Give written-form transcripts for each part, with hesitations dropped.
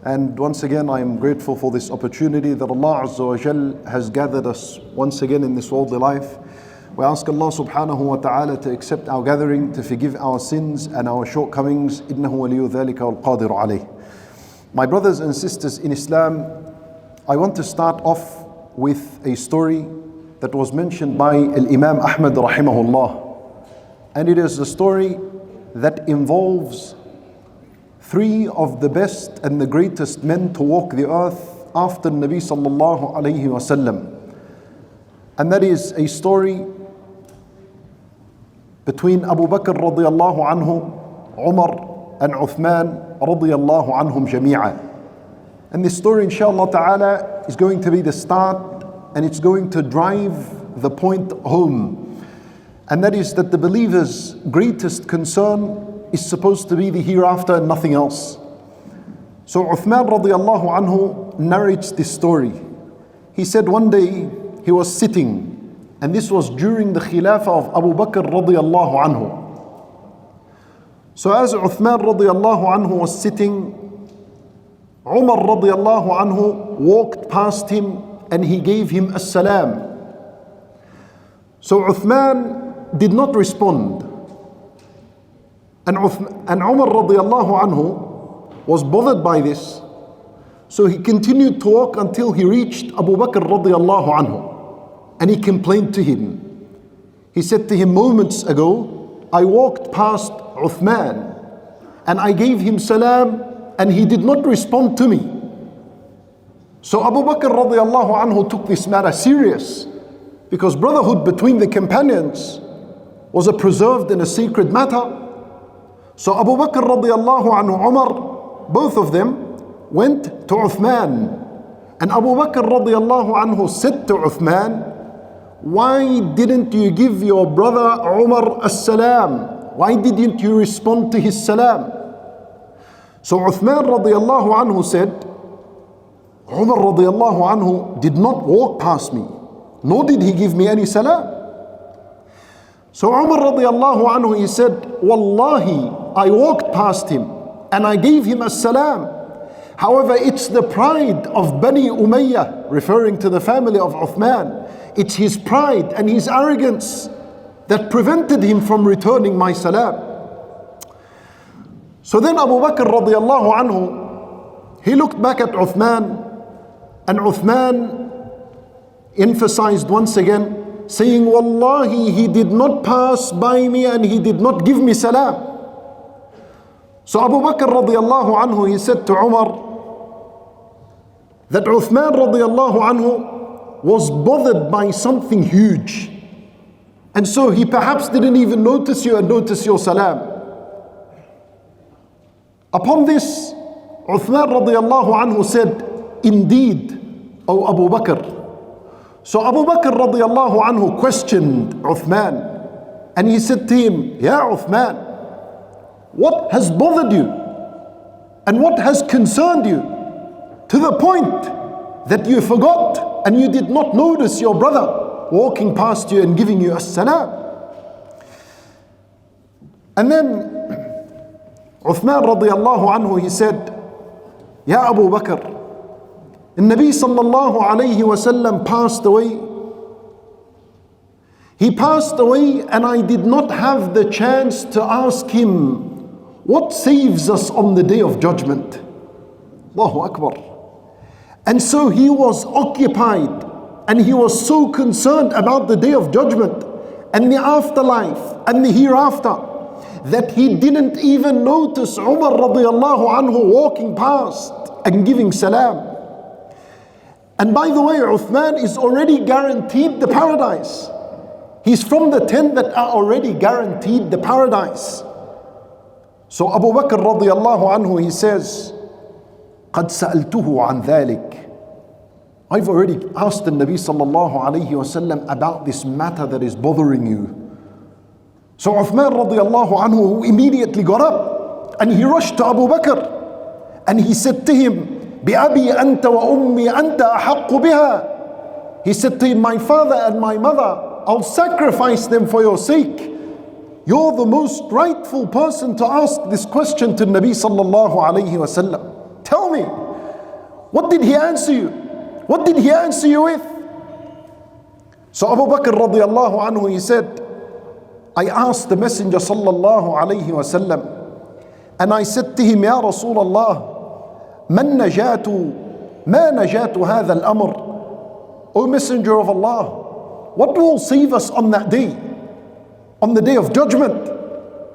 And once again, I am grateful for this opportunity that Allah Azza wa Jal has gathered us once again in this worldly life. We ask Allah subhanahu wa ta'ala to accept our gathering, to forgive our sins and our shortcomings. Innahu waliyu dhalika wal qadiru alayh. My brothers and sisters in Islam, I want to start off with a story that was mentioned by Imam Ahmad rahimahullah. And it is a story that involves three of the best and the greatest men to walk the earth after Nabi sallallahu alayhi wasallam. And that is a story between Abu Bakr radiyallahu anhu, Umar and Uthman radiyallahu anhum jami'a. And this story inshallah ta'ala is going to be the start, and it's going to drive the point home. And that is that the believer's greatest concern is supposed to be the hereafter and nothing else. So Uthman radiyallahu anhu narrates this story. He said one day he was sitting, and this was during the Khilafah of Abu Bakr radiyallahu anhu. So as Uthman radiyallahu anhu was sitting, Umar radiyallahu anhu walked past him and he gave him as-salam. So Uthman did not respond. And Umar radiyallahu anhu was bothered by this. So he continued to walk until he reached Abu Bakr radiyallahu anhu. And he complained to him. He said to him, moments ago, I walked past Uthman and I gave him salam and he did not respond to me. So Abu Bakr radiyallahu anhu took this matter serious, because brotherhood between the companions was a preserved and a sacred matter. So Abu Bakr radiyallahu anhu, Umar, both of them went to Uthman. And Abu Bakr radiyallahu anhu said to Uthman, why didn't you give your brother Umar as-salam? Why didn't you respond to his salam? So Uthman radiyallahu anhu said, Umar radiyallahu anhu did not walk past me, nor did he give me any salam. So Umar radiyallahu anhu, he said, Wallahi, I walked past him and I gave him a salam. However, it's the pride of Bani Umayyah, referring to the family of Uthman. It's his pride and his arrogance that prevented him from returning my salam. So then Abu Bakr radiyallahu anhu, he looked back at Uthman, and Uthman emphasized once again, saying, Wallahi, he did not pass by me and he did not give me salam. So Abu Bakr radiyallahu anhu, he said to Umar that Uthman radiyallahu anhu was bothered by something huge. And so he perhaps didn't even notice you and notice your salam. Upon this, Uthman radiyallahu anhu said, indeed, O Abu Bakr. So Abu Bakr radiyallahu anhu questioned Uthman, and he said to him, Ya Uthman, what has bothered you? And what has concerned you? To the point that you forgot and you did not notice your brother walking past you and giving you as-salam. And then Uthman radiyallahu anhu, he said, Ya Abu Bakr, the Nabi sallallahu alayhi wasallam passed away. He passed away and I did not have the chance to ask him, what saves us on the day of judgment? Allahu Akbar. And so he was occupied and he was so concerned about the day of judgment and the afterlife and the hereafter that he didn't even notice Umar radiyallahu anhu walking past and giving salam. And by the way, Uthman is already guaranteed the paradise. He's from the 10 that are already guaranteed the paradise. So Abu Bakr radiyallahu anhu, he says, قَدْ سَأَلْتُهُ عَنْ ذَلِكَ. I've already asked the Nabi sallallahu alayhi wasallam about this matter that is bothering you. So Uthman radiyallahu anhu immediately got up and he rushed to Abu Bakr and he said to him, بِأَبِي أَنْتَ وَأُمِّي أَنْتَ أَحَقُّ بِهَا. He said to him, my father and my mother, I'll sacrifice them for your sake. You're the most rightful person to ask this question to Nabi sallallahu alayhi wasallam. Tell me, What did he answer you? What did he answer you with? So Abu Bakr radiallahu anhu, he said, I asked the Messenger sallallahu alayhi wasallam, and I said to him, Ya Rasulullah, man najatu, ma najatu hadha al-amr? O Messenger of Allah, what will save us on that day? On the day of judgment,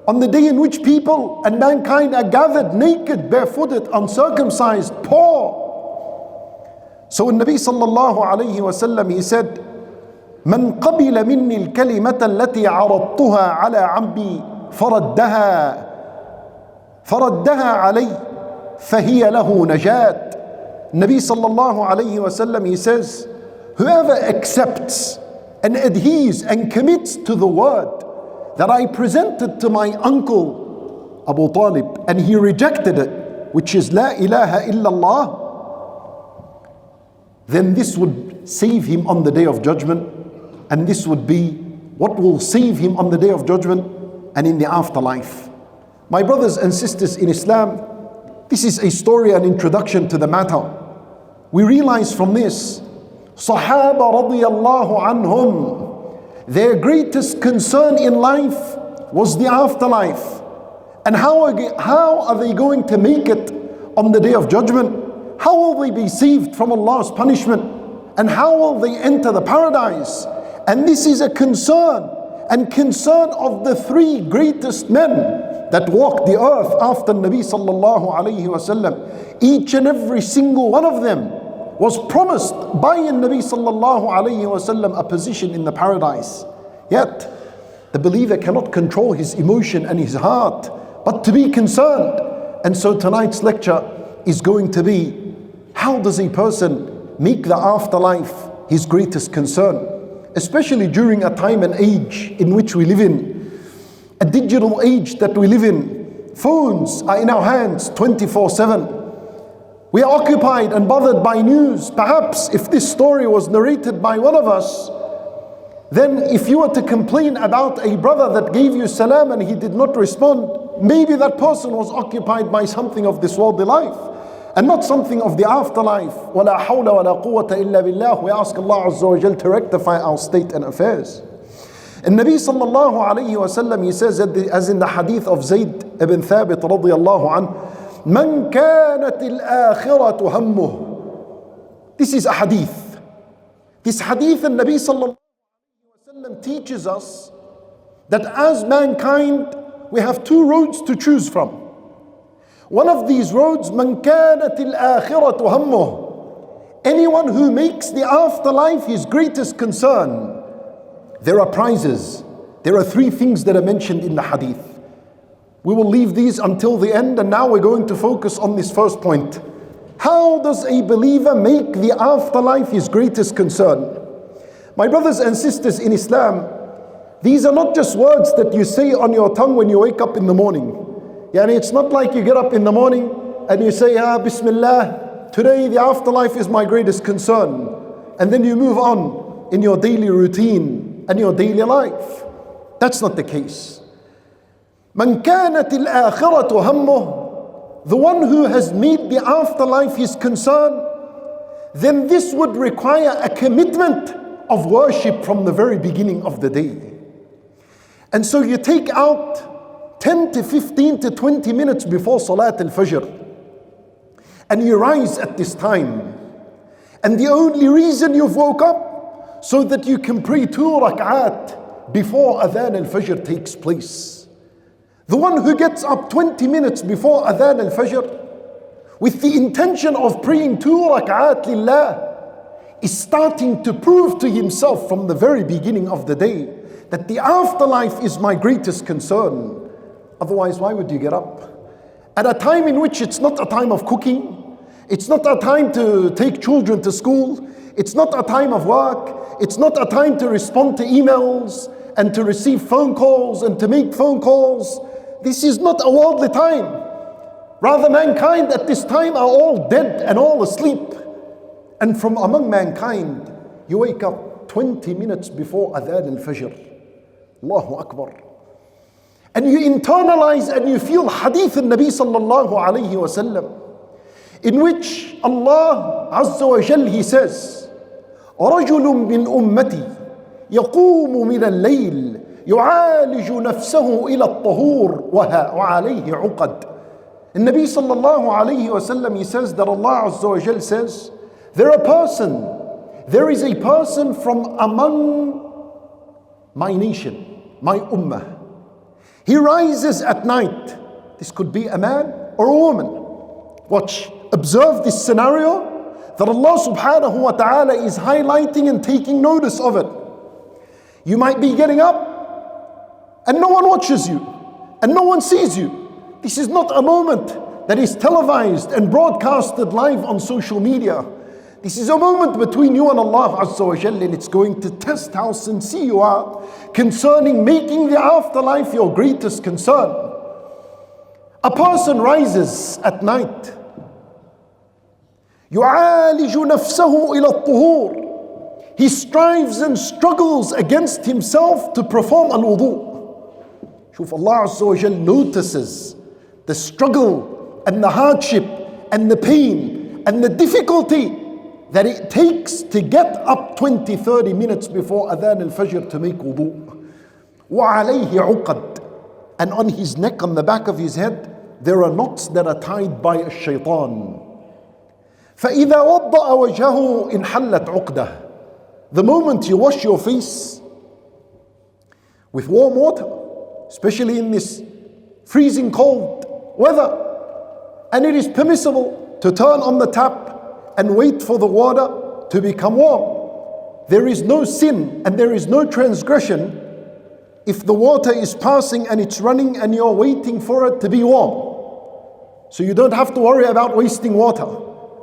on the day in which people and mankind are gathered naked, barefooted, uncircumcised, poor. So in Nabi sallallahu alayhi wasallam, he said, من قبل مني الكلمة التي عرضتها على عمي فردها علي فهي له نجاة. Nabi sallallahu alayhi wasallam, he says, whoever accepts and adheres and commits to the word that I presented to my uncle Abu Talib, and he rejected it, which is La ilaha illallah, then this would save him on the day of judgment, and this would be what will save him on the day of judgment and in the afterlife. My brothers and sisters in Islam, this is a story, an introduction to the matter. We realize from this, Sahaba radiyallahu anhum, their greatest concern in life was the afterlife. And how are they going to make it on the day of judgment? How will they be saved from Allah's punishment? And how will they enter the paradise? And this is a concern of the three greatest men that walked the earth after Nabi sallallahu alayhi wasallam. Each and every single one of them was promised by Nabi sallallahu alayhi wasallam a position in the paradise. Yet the believer cannot control his emotion and his heart, but to be concerned. And so tonight's lecture is going to be, how does a person make the afterlife his greatest concern? Especially during a time and age in which we live in, a digital age that we live in. Phones are in our hands 24/7. We are occupied and bothered by news. Perhaps if this story was narrated by one of us, then if you were to complain about a brother that gave you salam and he did not respond, maybe that person was occupied by something of this worldly life and not something of the afterlife. وَلَا حَوْلَ وَلَا قُوَّةَ إِلَّا بِاللَّهِ. We ask Allah Azza wa Jal to rectify our state and affairs. And Nabi sallallahu alayhi wa sallam, he says, as in the hadith of Zayd ibn Thabit radiyallahu anhu, مَنْ كَانَتِ الْآخِرَةُ هَمُّهُ. This is a hadith. This hadith, and Nabi sallallahu alayhi wa sallam teaches us that as mankind, we have two roads to choose from. One of these roads, مَنْ كَانَتِ الْآخِرَةُ هَمُّهُ. Anyone who makes the afterlife his greatest concern, there are prizes. There are three things that are mentioned in the hadith. We will leave these until the end, and now we're going to focus on this first point. How does a believer make the afterlife his greatest concern? My brothers and sisters in Islam, these are not just words that you say on your tongue when you wake up in the morning. Yani it's not like you get up in the morning and you say, Bismillah, today the afterlife is my greatest concern. And then you move on in your daily routine and your daily life. That's not the case. مَنْ كَانَتِ الْآخِرَةُ هَمُّهُ. The one who has made the afterlife his concern, then this would require a commitment of worship from the very beginning of the day. And so you take out 10 to 15 to 20 minutes before Salat al-Fajr, and you rise at this time, and the only reason you've woke up so that you can pray 2 rak'at before Adhan al-Fajr takes place. The one who gets up 20 minutes before Adhan al-Fajr with the intention of praying 2 rak'at lillah is starting to prove to himself from the very beginning of the day that the afterlife is my greatest concern. Otherwise, why would you get up? At a time in which it's not a time of cooking, it's not a time to take children to school, it's not a time of work, it's not a time to respond to emails and to receive phone calls and to make phone calls. This is not a worldly time. Rather, mankind at this time are all dead and all asleep. And from among mankind, you wake up 20 minutes before Adhan al-Fajr. Allahu Akbar. And you internalize and you feel hadith al-Nabi sallallahu alayhi wa sallam. in which Allah Azza wa Jal, He says, رجل من أمتي يقوم من الليل يعالج نفسه إلى الطهور وعليه عقد. And Nabi sallallahu alayhi wa sallam, he says that Allah Azza wa Jal says, there is a person from among my nation, my ummah. He rises at night. This could be a man or a woman. Watch, observe this scenario that Allah subhanahu wa ta'ala is highlighting and taking notice of it. You might be getting up and no one watches you and no one sees you. This is not a moment that is televised and broadcasted live on social media. This is a moment between you and Allah Azza wa Jalla, and it's going to test how sincere you are concerning making the afterlife your greatest concern. A person rises at night. يعالج نفسه إلى الطهور. He strives and struggles against himself to perform al-wudu. Shuf, Allah Azza wa Jalla notices the struggle and the hardship and the pain and the difficulty that it takes to get up 20-30 minutes before Adhan al-Fajr to make wudu. وَعَلَيْهِ عُقَدْ. And on his neck, on the back of his head, there are knots that are tied by a shaitan. فَإِذَا وَضَّأَ وَجْهَهُ انْحَلَّتْ عُقْدَهُ. The moment you wash your face with warm water, especially in this freezing cold weather, and it is permissible to turn on the tap and wait for the water to become warm. There is no sin and there is no transgression if the water is passing and it's running and you're waiting for it to be warm. So you don't have to worry about wasting water,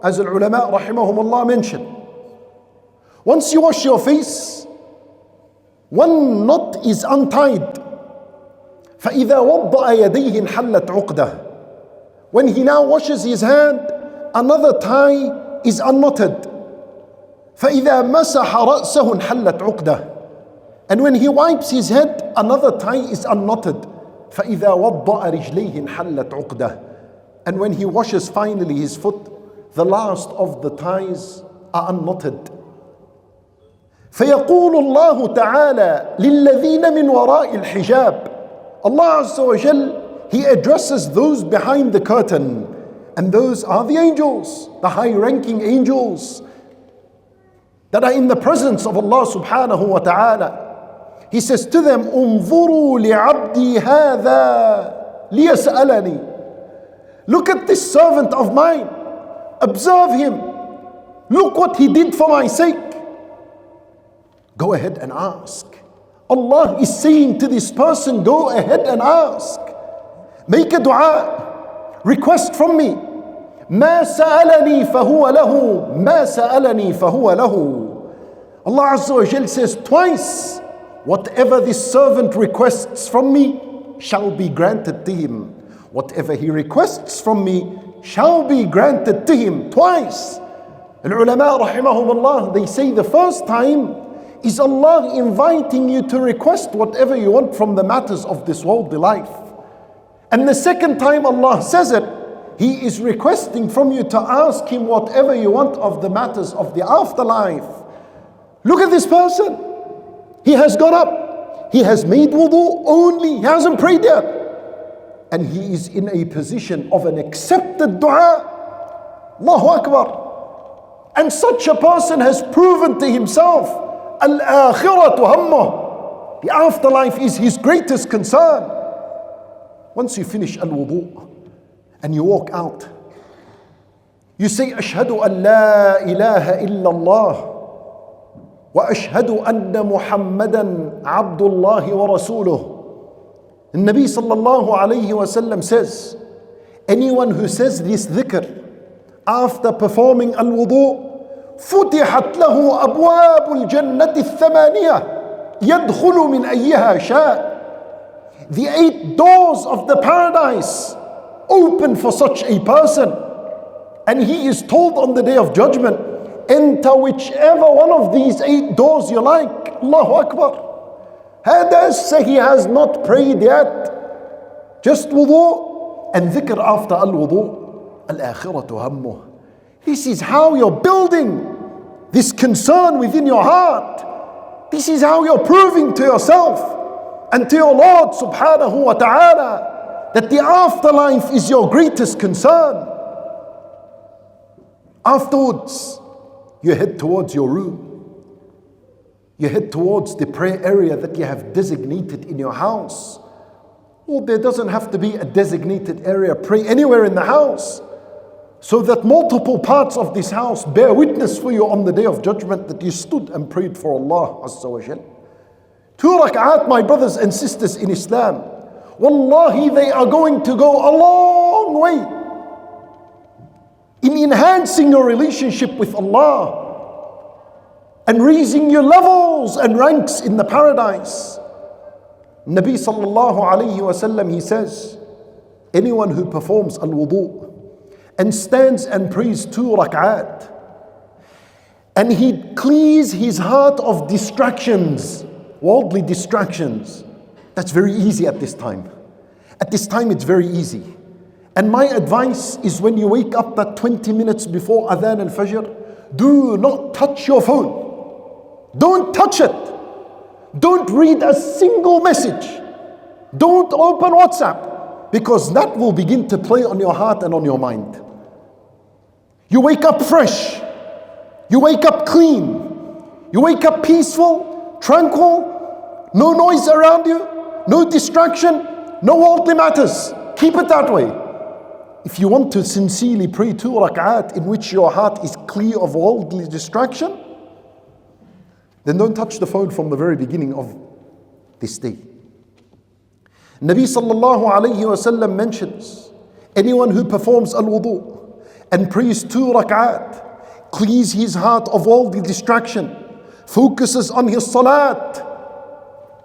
as the ulama rahimahumullah mentioned. Once you wash your face, one knot is untied. فَإِذَا وَضَّأَ يَدَيْهِ انْحَلَّتْ عُقْدَهُ. When he now washes his hand, another tie is unknotted. فَإِذَا مَسَحَ رَأْسَهُ انْحَلَّتْ عُقْدَهُ. And when he wipes his head, another tie is unknotted. فَإِذَا وَضَّأَ رِجْلَيْهِ انْحَلَّتْ عُقْدَهُ. And when he washes finally his foot, the last of the ties are unknotted. فَيَقُولُ اللَّهُ تَعَالَى لِلَّذِينَ مِنْ وَرَاءِ الْحِجَابِ. Allah Azza wa Jal, He addresses those behind the curtain. And those are the angels, the high-ranking angels that are in the presence of Allah subhanahu wa ta'ala. He says to them, انظروا لعبدي هذا ليسألني. Look at this servant of mine. Observe him. Look what he did for my sake. Go ahead and ask. Allah is saying to this person, go ahead and ask. Make a dua. Request from me. ما سألني فهو له ما سألني فهو له. Allah Azza wa Jal says twice, whatever this servant requests from me shall be granted to him. Whatever he requests from me shall be granted to him. Twice. And ulama rahimahumullah, they say the first time is Allah inviting you to request whatever you want from the matters of this worldly life. And the second time Allah says it, He is requesting from you to ask Him whatever you want of the matters of the afterlife. Look at this person. He has got up. He has made wudu only. He hasn't prayed yet. And he is in a position of an accepted dua. Allahu Akbar. And such a person has proven to himself, al-akhiratu hammuh. The afterlife is his greatest concern. Once you finish al-wudu and you walk out, you say, Ashhadu an la ilaha illallah wa ashhadu anna Muhammadan abdullahi wa rasuluh. The Nabi sallallahu alayhi wa sallam says, anyone who says this dhikr after performing al-wudu, فتحت له أبواب الجنة الثمانية يدخل من أيها شاء. The 8 doors of the paradise open for such a person, and he is told on the day of judgment, enter whichever one of these 8 doors you like. Allahu Akbar. Hada, he has not prayed yet, just wudu and dhikr after al-wudu. Al-akhiratu hammuh. This is how you're building this concern within your heart. This is how you're proving to yourself and to your Lord subhanahu wa ta'ala that the afterlife is your greatest concern. Afterwards, you head towards your room. You head towards the prayer area that you have designated in your house. Well, there doesn't have to be a designated area. Pray anywhere in the house, so that multiple parts of this house bear witness for you on the day of judgment that you stood and prayed for Allah Azza wa Jal. 2 rak'at, my brothers and sisters in Islam, wallahi, they are going to go a long way in enhancing your relationship with Allah and raising your levels and ranks in the paradise. Nabi sallallahu alayhi wa sallam, he says, anyone who performs al-wudu and stands and prays 2 rak'at, and he clears his heart of distractions, worldly distractions. That's very easy at this time. At this time it's very easy. And my advice is, when you wake up that 20 minutes before Adhan al-Fajr, do not touch your phone. Don't touch it. Don't read a single message. Don't open WhatsApp, because that will begin to play on your heart and on your mind. You wake up fresh. You wake up clean. You wake up peaceful, tranquil, no noise around you, no distraction, no worldly matters. Keep it that way. If you want to sincerely pray 2 rak'at in which your heart is clear of worldly distraction, then don't touch the phone from the very beginning of this day. Nabi sallallahu alayhi wa sallam mentions, anyone who performs al-wudu and prays 2 rak'at, clears his heart of worldly distraction, focuses on his salat,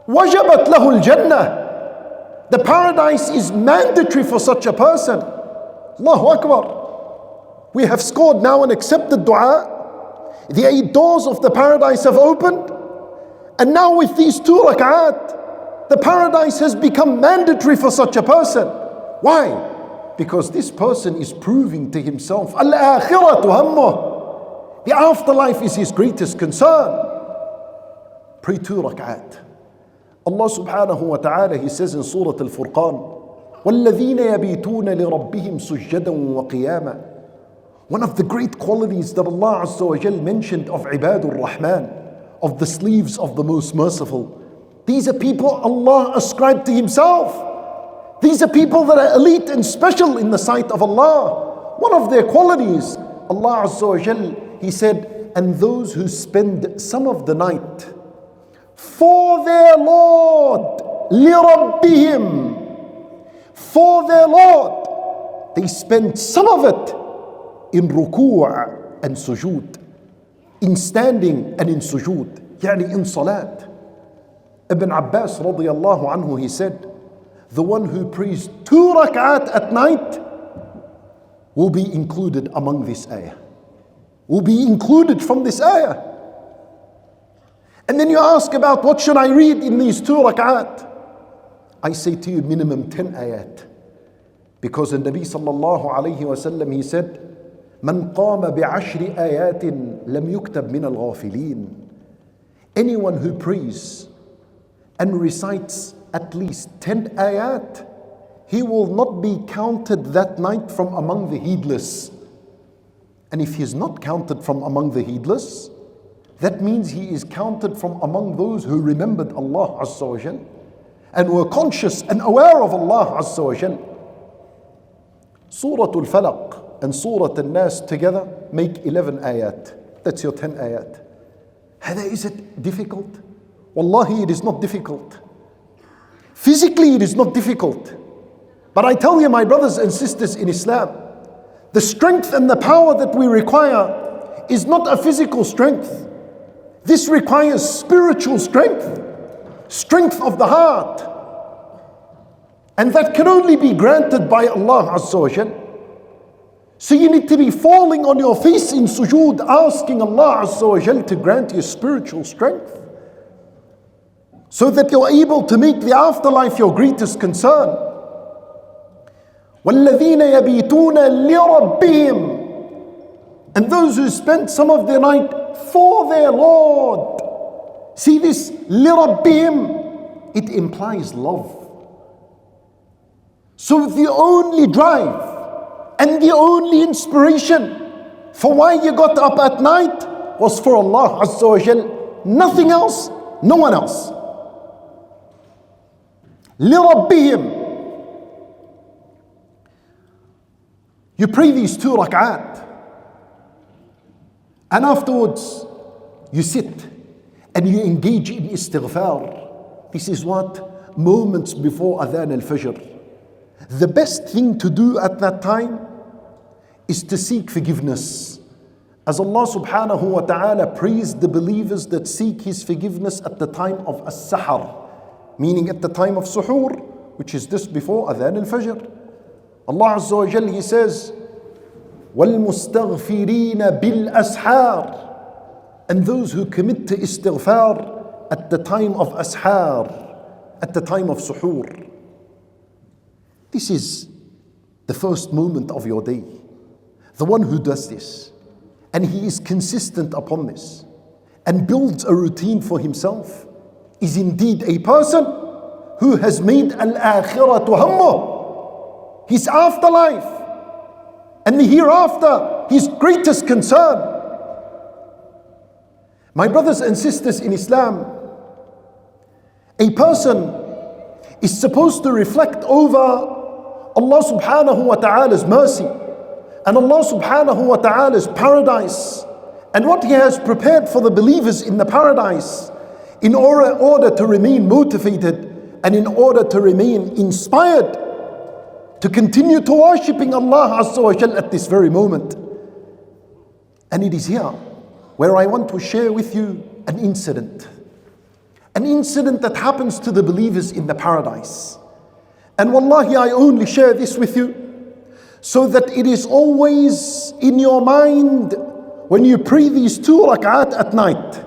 wajabat lahu al-jannah. The paradise is mandatory for such a person. Allahu Akbar. We have scored now an accepted dua. The 8 doors of the paradise have opened. And now with these 2 rak'at, the paradise has become mandatory for such a person. Why? Because this person is proving to himself, al-akhiratu hammuh. The afterlife is his greatest concern. Pray 2 rak'at. Allah subhanahu wa ta'ala, he says in Surah Al-Furqan, وَالَّذِينَ يَبِيتُونَ لِرَبِّهِمْ سُجَّدًا وَقِيَامًا. One of the great qualities that Allah Azza wa Jal mentioned of Ibadur Rahman, of the slaves of the Most Merciful. These are people Allah ascribed to Himself. These are people that are elite and special in the sight of Allah. One of their qualities, Allah Azza wa Jal, He said, and those who spend some of the night for their Lord, لِرَبِّهِمْ, for their Lord, they spend some of it in ruku' and sujood, in standing and in sujood, يعني in salat. Ibn Abbas radiyallahu anhu, he said, the one who prays 2 rak'at at night will be included among this ayah, will be included from this ayah. And then you ask about what should I read in these 2 rak'at? I say to you, minimum 10 ayat. Because the Nabi sallallahu alayhi wa sallam, he said, من قام بعشر آيات لم يكتب من الغافلين. Anyone who prays and recites at least 10 ayat, he will not be counted that night from among the heedless. And if he is not counted from among the heedless, that means he is counted from among those who remembered Allah Azza wa Jal and were conscious and aware of Allah Azza wa Jal. Surah Al-Falaq and Surah Al-Nas together make 11 ayat. That's your 10 ayat. Is it difficult? Wallahi, it is not difficult. Physically, it is not difficult. But I tell you, my brothers and sisters in Islam, the strength and the power that we require is not a physical strength. This requires spiritual strength, strength of the heart. And that can only be granted by Allah Azza wa Jal. So you need to be falling on your face in sujood, asking Allah Azza wa Jal to grant you spiritual strength, so that you're able to make the afterlife your greatest concern. وَالَّذِينَ يَبِيتُونَ لِرَبِّهِمْ. and those who spent some of the night for their Lord. See this, لِرَبِّهِمْ, it implies love. So the only drive and the only inspiration for why you got up at night was for Allah Azza wa Jal. Nothing else, no one else. لِرَبِّهِمْ. You pray these 2 rak'at, and afterwards you sit and you engage in istighfar. This is what? Moments before Adhan al-Fajr. The best thing to do at that time is to seek forgiveness. As Allah subhanahu wa ta'ala praised the believers that seek His forgiveness at the time of as-sahar, meaning at the time of suhoor, which is just before Adhan al-Fajr. Allah Azza wa Jal, He says, وَالْمُسْتَغْفِرِينَ بِالْأَسْحَارِ, and those who commit to istighfar at the time of ashar, at the time of suhoor. This is the first moment of your day. The one who does this, and he is consistent upon this, and builds a routine for himself, is indeed a person who has made al-akhiratu hammuh, his afterlife, and the hereafter his greatest concern. My brothers and sisters in Islam, a person is supposed to reflect over Allah subhanahu wa ta'ala's mercy and Allah subhanahu wa ta'ala's paradise and what He has prepared for the believers in the paradise, in order to remain motivated and in order to remain inspired to continue to worshipping Allah Azza wa Jal at this very moment. And it is here where I want to share with you an incident that happens to the believers in the paradise. And wallahi, I only share this with you so that it is always in your mind when you pray these 2 rak'at at night.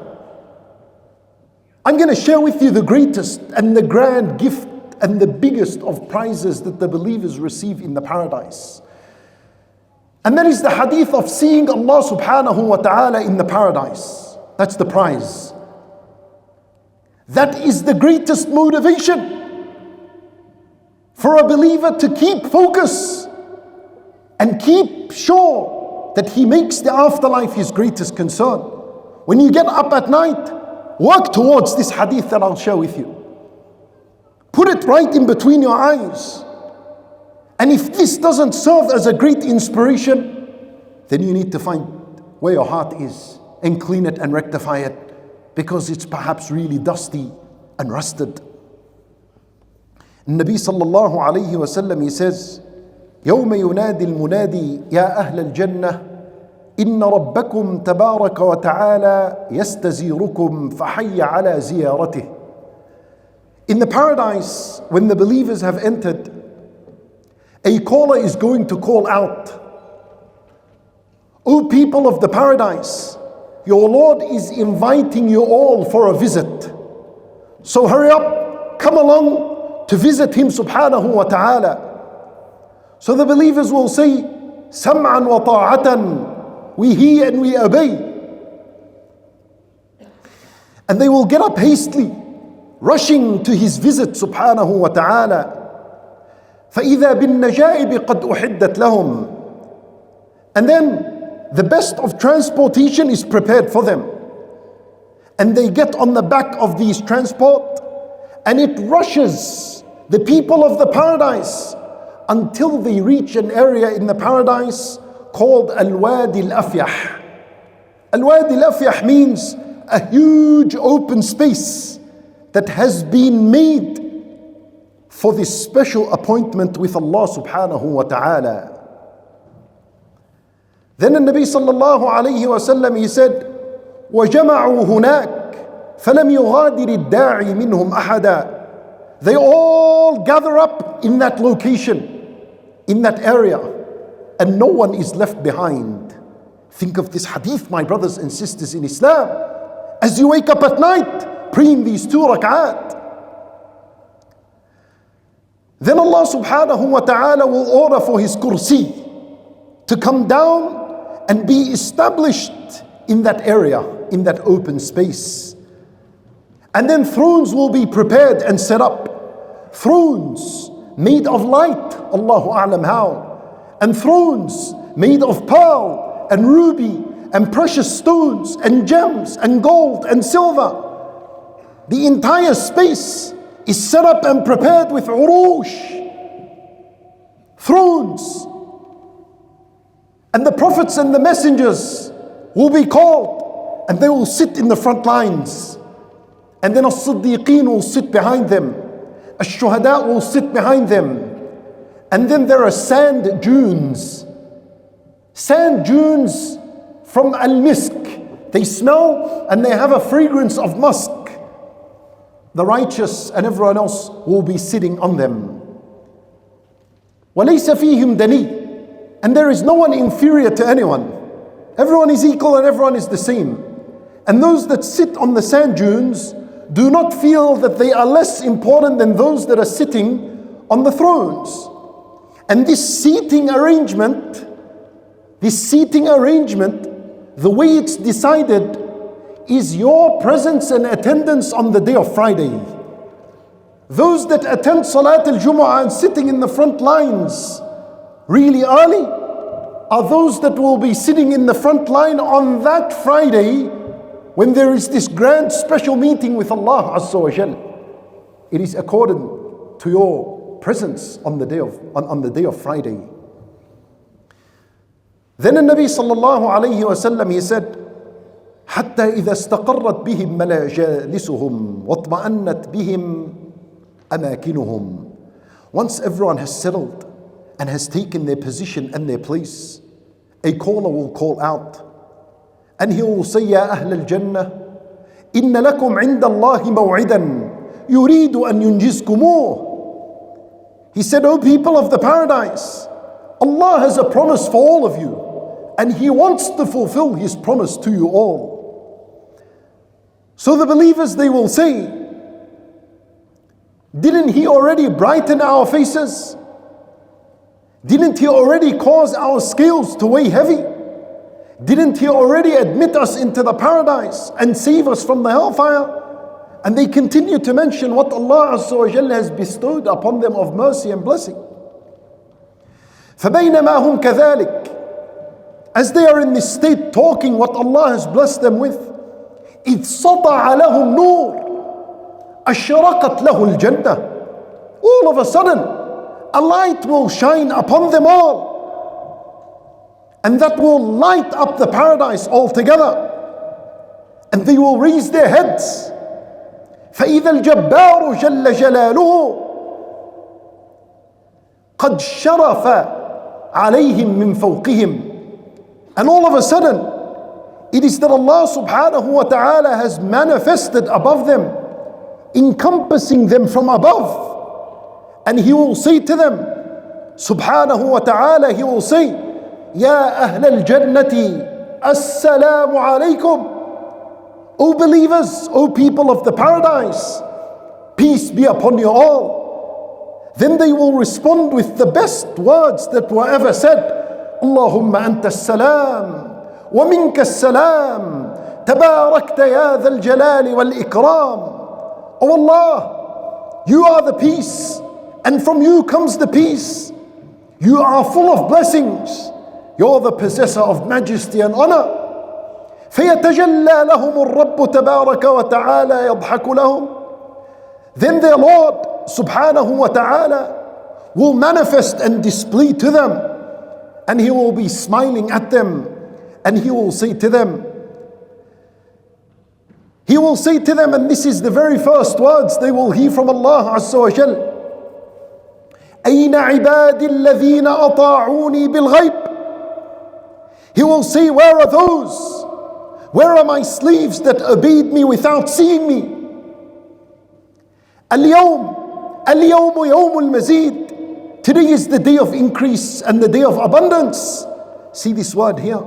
I'm going to share with you the greatest and the grand gift and the biggest of prizes that the believers receive in the paradise. And that is the hadith of seeing Allah subhanahu wa ta'ala in the paradise. That's the prize. That is the greatest motivation for a believer to keep focus and keep sure that he makes the afterlife his greatest concern. When you get up at night, work towards this hadith that I'll share with you. Put it right in between your eyes. And if this doesn't serve as a great inspiration, then you need to find where your heart is and clean it and rectify it, because it's perhaps really dusty and rusted. Nabi sallallahu alayhi wa sallam, he says, يوم ينادي المنادي يا أهل الجنة إن ربكم تبارك وتعالى يستزيركم فحي على زيارته. In the paradise, when the believers have entered, a caller is going to call out, O people of the paradise, your Lord is inviting you all for a visit. So hurry up, come along to visit Him subhanahu wa ta'ala. So the believers will say, Sam'an wa ta'atan, we hear and we obey. And they will get up hastily, rushing to His visit subhanahu wa ta'ala. فَإِذَا بِالنَّجَائِبِ قَدْ أُحِدَّتْ لَهُمْ. And then the best of transportation is prepared for them. And they get on the back of these transport, and it rushes the people of the paradise until they reach an area in the paradise called Al-Wadi Al-Afyah. Al-Wadi Al-Afyah means a huge open space that has been made for this special appointment with Allah subhanahu wa ta'ala. Then the Nabi sallallahu alayhi wa sallam, he said, وَجَمَعُوا هُنَاكَ فَلَمْ يُغَادِرِ الدَّاعِي مِنْهُمْ أَحَدًا. They all gather up in that location, in that area, and no one is left behind. Think of this hadith, my brothers and sisters in Islam. As you wake up at night, praying these 2 rak'at, then Allah subhanahu wa ta'ala will order for His kursi to come down and be established in that area, in that open space. And then thrones will be prepared and set up. Thrones made of light, Allahu A'lam how. And thrones made of pearl and ruby and precious stones and gems and gold and silver. The entire space is set up and prepared with urush, thrones. And the prophets and the messengers will be called, and they will sit in the front lines. And then as-siddiqeen will sit behind them. Ash-shuhada will sit behind them. And then there are sand dunes. Sand dunes from al-misk. They smell and they have a fragrance of musk. The righteous and everyone else will be sitting on them. وَلَيْسَ فِيهِمْ دَنِيٌّ. And there is no one inferior to anyone. Everyone is equal and everyone is the same. And those that sit on the sand dunes do not feel that they are less important than those that are sitting on the thrones. And this seating arrangement, the way it's decided is your presence and attendance on the day of Friday. Those that attend Salat al-Jumu'ah and sitting in the front lines really early are those that will be sitting in the front line on that Friday when there is this grand special meeting with Allah Azza wa Jal. It is according to your presence on the day of Friday. Then the Nabi sallallahu alayhi wa sallam, he said, حتى إذا استقرت بهم مجالسهم واطمأنت بهم أماكنهم. Once everyone has settled and has taken their position and their place, a caller will call out and he will say, يا أهل الجنة إن لكم عند الله موعدا يريد أن ينجزكموه. He said, O people of the paradise, Allah has a promise for all of you and He wants to fulfill His promise to you all. So the believers, they will say, didn't He already brighten our faces? Didn't He already cause our scales to weigh heavy? Didn't He already admit us into the paradise and save us from the hellfire? And they continue to mention what Allah Azza wa Jalla has bestowed upon them of mercy and blessing. فَبَيْنَمَا هُمْ كَذَلِكَ. As they are in this state talking what Allah has blessed them with, إِذْ سَطَعَ لَهُمْ نُورٌ أَشْرَقَتْ لَهُ الْجَنَّةِ. All of a sudden, a light will shine upon them all. And that will light up the paradise altogether. And they will raise their heads. فَإِذَا الْجَبَّارُ جَلَّ جَلَالُهُ قَدْ شَرَفَ عَلَيْهِمْ مِنْ فَوْقِهِمْ. And all of a sudden, it is that Allah subhanahu wa ta'ala has manifested above them, encompassing them from above. And He will say to them, subhanahu wa ta'ala, He will say, يَا أَهْلَ الْجَنَّةِ السَّلَامُ عَلَيْكُمْ. O believers, O people of the paradise, peace be upon you all. Then they will respond with the best words that were ever said. Allahumma anta as-salam wa minka as-salam tabarakta ya dhal jalali wal ikram. O Allah, you are the peace and from you comes the peace. You are full of blessings. You're the possessor of majesty and honor. فيتجلى لهم الرب تبارك وتعالى يضحك لهم. Then their Lord subhanahu wa ta'ala will manifest and display to them, and He will be smiling at them, and He will say to them, and this is the very first words they will hear from Allah Azza wa Jal, أين عبادي الذين أطاعوني بالغيب. He will say, where are those? Where are my slaves that obeyed me without seeing me? اليوم يوم المزيد. Today is the day of increase and the day of abundance. See this word here.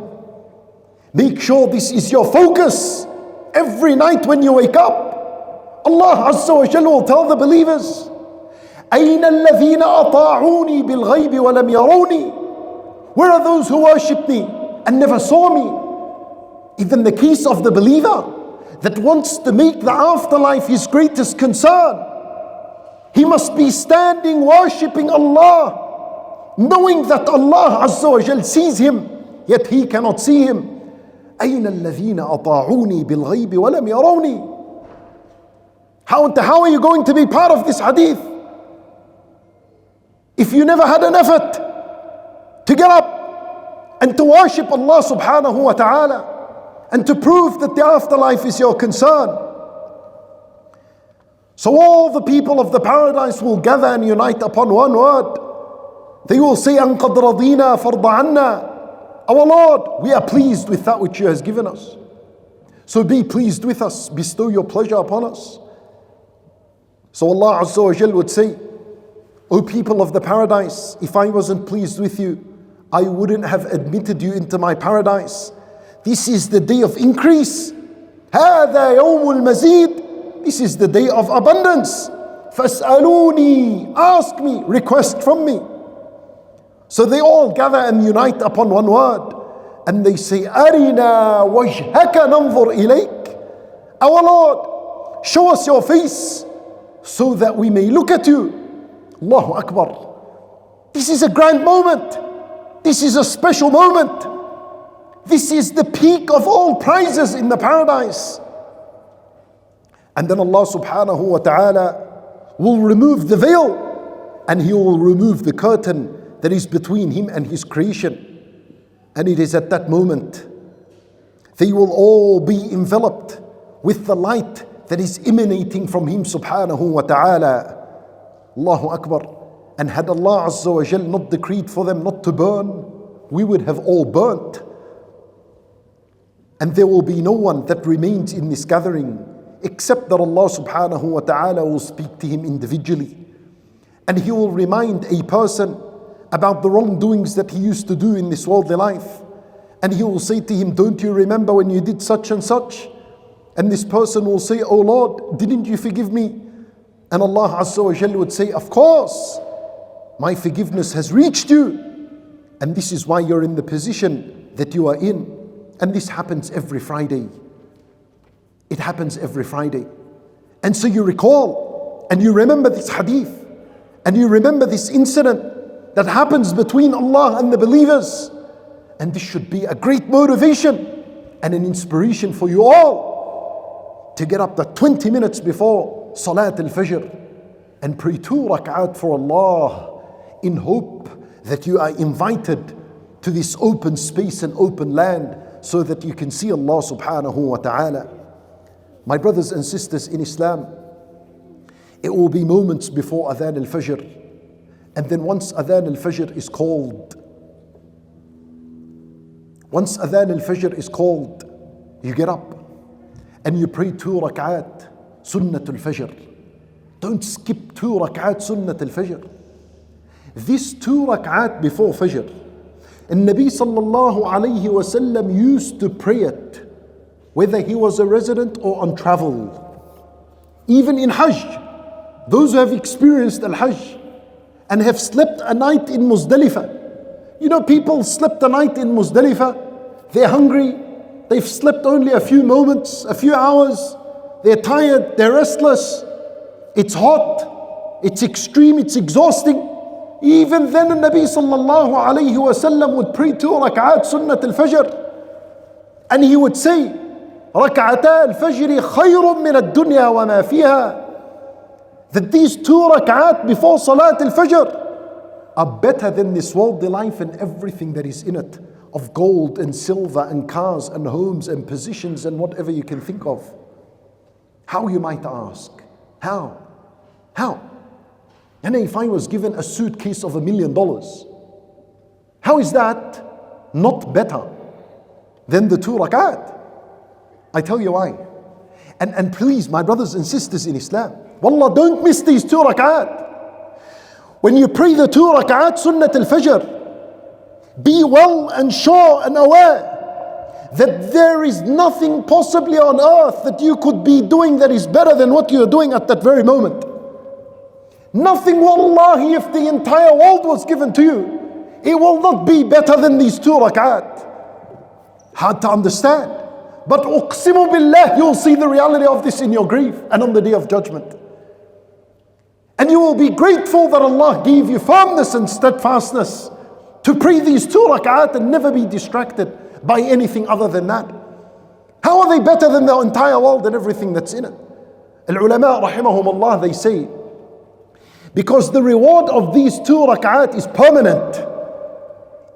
Make sure this is your focus. Every night when you wake up, Allah Azza wa Jalla will tell the believers, أين الذين أطاعوني بالغيب ولم يروني. Where are those who worship me and never saw me. Even the case of the believer that wants to make the afterlife his greatest concern, he must be standing worshipping Allah, knowing that Allah Azza wa Jal sees him, yet he cannot see him. أين الذين أطاعوني بالغيب ولم يروني. How are you going to be part of this hadith if you never had an effort to get up and to worship Allah subhanahu wa ta'ala and to prove that the afterlife is your concern? So all the people of the paradise will gather and unite upon one word. They will say, أن قد رضينا فرض عنا. Our Lord, we are pleased with that which you has given us. So be pleased with us, bestow your pleasure upon us. So Allah Azza wa Jal would say, O people of the paradise, if I wasn't pleased with you, I wouldn't have admitted you into my paradise. This is the day of increase. هذا يوم المزيد. This is the day of abundance. فاسألوني, ask me, request from me. So they all gather and unite upon one word. And they say, أرنا وجهك ننظر إليك. Our Lord, show us your face so that we may look at you. Allahu Akbar. This is a grand moment. This is a special moment. This is the peak of all prizes in the paradise. And then Allah subhanahu wa ta'ala will remove the veil and He will remove the curtain that is between Him and His creation. And it is at that moment they will all be enveloped with the light that is emanating from Him subhanahu wa ta'ala. Allahu Akbar. And had Allah Azza wa Jal not decreed for them not to burn, we would have all burnt. And there will be no one that remains in this gathering except that Allah subhanahu wa ta'ala will speak to him individually. And He will remind a person about the wrongdoings that he used to do in this worldly life. And He will say to him, don't you remember when you did such and such? And this person will say, oh Lord, didn't you forgive me? And Allah Azza wa Jalla would say, of course, my forgiveness has reached you. And this is why you're in the position that you are in. And this happens every Friday. It happens every Friday. And so you recall and you remember this hadith and you remember this incident that happens between Allah and the believers. And this should be a great motivation and an inspiration for you all to get up the 20 minutes before Salat al-Fajr and pray 2 rak'at for Allah in hope that you are invited to this open space and open land so that you can see Allah subhanahu wa ta'ala. My brothers and sisters in Islam, it will be moments before Adhan al-Fajr. And then once Adhan al-Fajr is called, you get up and you pray 2 rak'at, Sunnatul Fajr. Don't skip 2 rak'at, Sunnatul Fajr. This 2 rak'at before Fajr, and Nabi sallallahu alayhi wa sallam used to pray it, whether he was a resident or on travel. Even in Hajj, those who have experienced al-Hajj and have slept a night in Muzdalifah. You know, people slept a night in Muzdalifah, they're hungry, they've slept only a few moments, a few hours, they're tired, they're restless, it's hot, it's extreme, it's exhausting. Even then the Nabi sallallahu alayhi wa sallam would pray 2 rak'at Sunnat al-Fajr. And he would say, ركعتا الفجر خير من الدنيا وما فيها. That these 2 rak'at before Salat al-Fajr are better than this worldly life and everything that is in it, of gold and silver and cars and homes and positions and whatever you can think of. How, you might ask? How? And if I was given a suitcase of $1 million, how is that not better than the 2 rak'at? I tell you why. And please, my brothers and sisters in Islam, wallah, don't miss these 2 rak'at. When you pray the 2 rak'at Sunnat al-Fajr, be well and sure and aware that there is nothing possibly on earth that you could be doing that is better than what you are doing at that very moment. Nothing, wallahi, if the entire world was given to you, it will not be better than these 2 rak'at. Hard to understand. But uqsimu billah, you'll see the reality of this in your grave and on the day of judgment. And you will be grateful that Allah gave you firmness and steadfastness to pray these 2 rak'at and never be distracted by anything other than that. How are they better than the entire world and everything that's in it? Al-ulama rahimahumullah, they say, because the reward of these 2 rak'at is permanent.